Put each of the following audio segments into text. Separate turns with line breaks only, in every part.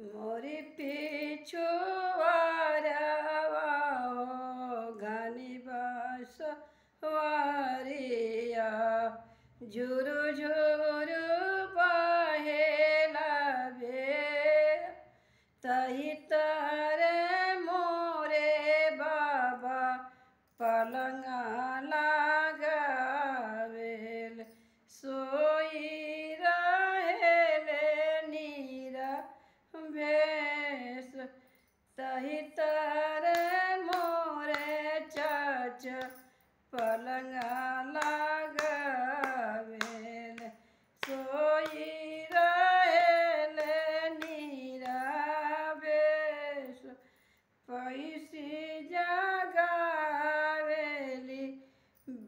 मोरी पिछुआरवा घनी बसवरिया झुरु झुरु बहेला बे तही तरे मोरे बाबा पलंगा लगावेल सोई रहेले नीरा भेष तही तरे मोरे चाच पलंगा लगावेल सोई रहेले नीरा भेष पैसी जगावेली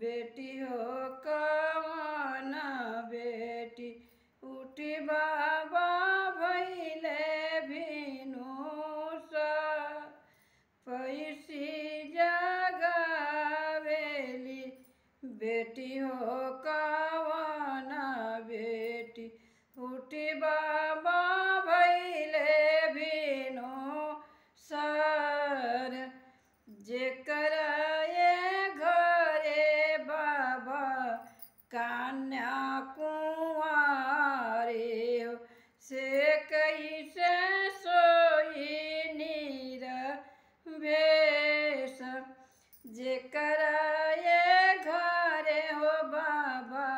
बेटी हो कवन बेटी उठी बाबा भैले भिनुसा पैसी जगावेली बेटी हो कवन बेटी उठी बाबा भैले भिनु सर जेकर ये घरे बाबा कन्या कुंवारे हो से कैसे सोई नीर भेष जेकर ये घरे हो बाबा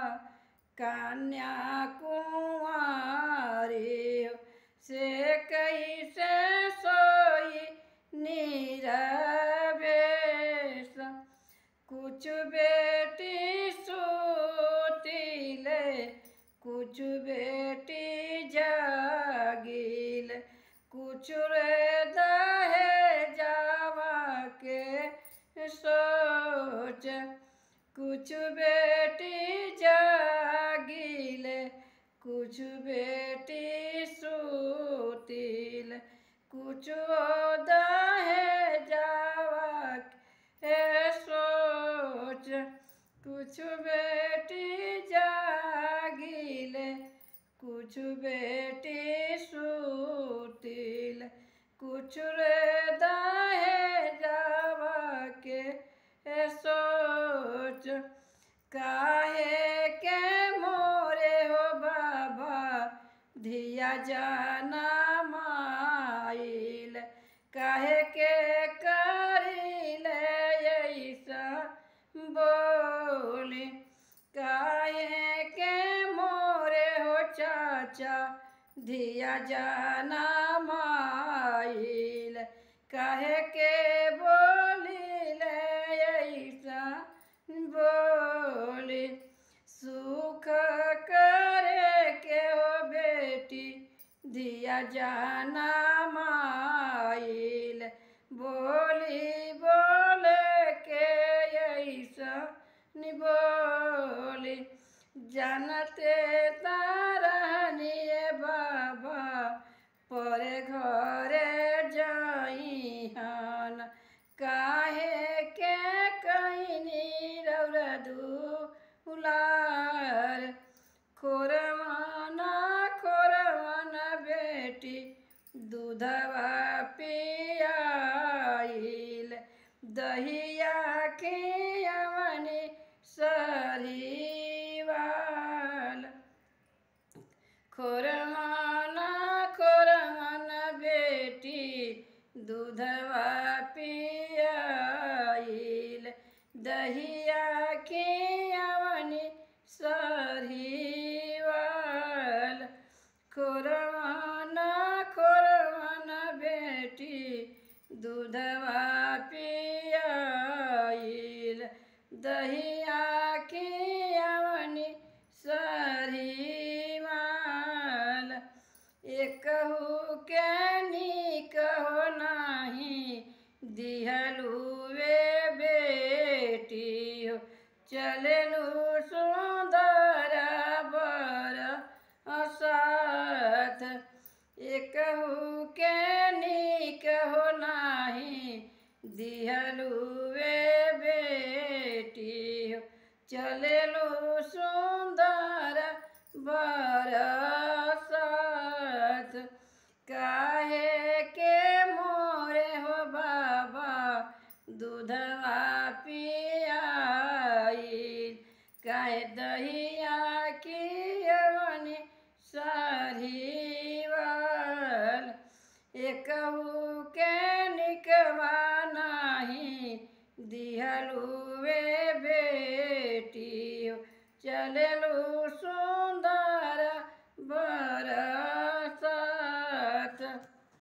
कन्या कुंवारे हो से कैसे सोई नीर भेष कुछ बेटी सुतिले कुछ बेटी जागिल कुछ रे दहे जावा के सोच कुछ बेटी जागिल कुछ बेटी सुतिल कुछ दहे जावा के सोच कुछ बेटी जागिल कुछ बेटी सुतिल कुछ रे दहे जावा के सोच काहे के मोरे हो बाबा धिया जाना माइल काहे के करिले ऐसा बोली काहे के मोरे हो चाचा धिया जाना माइल काहे के बोलिले ऐसा बोली सुख करे के हो बेटी धिया जाना माइल बोली बोले के ऐसा बोली जानते तारनिए बाबा परे घरे जाइहन काहे के कहनी रौरा दुलार खोरवन बेटी दूधवा पियाइल दहिया खियावनी सरीवाल खोरवन बेटी दूधवा पियाइल दहिया खियावनी सरीवाल खोरवन बेटी दूधवा पियाइल दहिया खियावनी सरीवाल एकहु के नीक हो नाही दिहलुवे बेटी हो चलनु सुंदर बर साथ एकहु के नीक हो नाही दिहलुवे बेटी हो चलनु सुंदर बर साथ काहे दूधवा पियाई काहे दहिया कियवनी सारीवल एकहू के निकवा नाही दिहलुवे बेटी चले